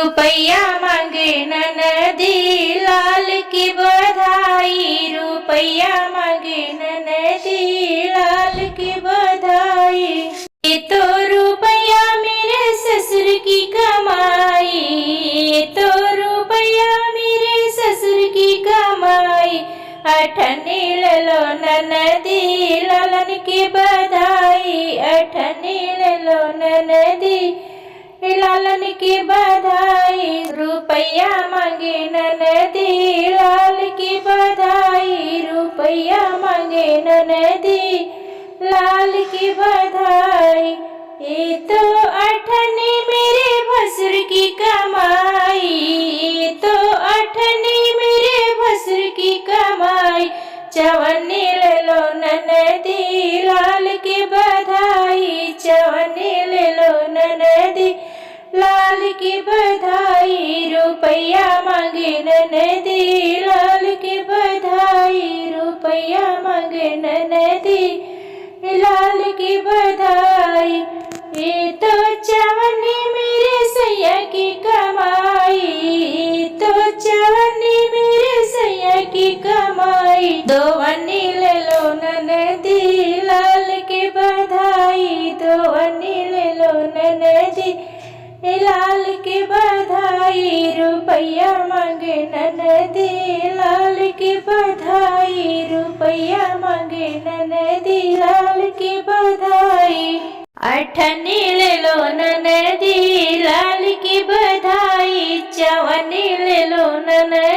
रुपया मांगे ननदी लाल की बधाई, रुपया मांगे ननदी लाल की बधाई। ये तो रुपया मेरे ससुर की कमाई, ये तो रुपया मेरे ससुर की कमाई। अठन्नी ले लो ननदी लालन की बधाई, अठन्नी ले लो ननदी लालन की बधाई। रुपया मांगे ननदी लाल की बधाई, रुपया मांगे ननदी लाल की बधाई। ये तो अठन्नी मेरे भसुर की कमाई, ये तो अठन्नी मेरे भसुर की कमाई। चवन्नी ले लो ननदी लाल की बधाई, चवन्नी ले लो ननदी लाल की बधाई। रुपया मांगे ननदी लाल की बधाई, रुपया मांगे ननदी लाल की बधाई। ये तो चवन्नी मेरे सैया की कमाई, ये तो चवन्नी मेरे सैया की कमाई। दो अन्नी ले लो ननदी लाल की बधाई, दो अन्नी ले लो ननदी लाल की बधाई। रुपया मांगे ननदी लाल की बधाई, रुपया मांगे ननदी लाल की बधाई। अठन्नी ले लो ननदी लाल की बधाई, चवन्नी ले लो ननदी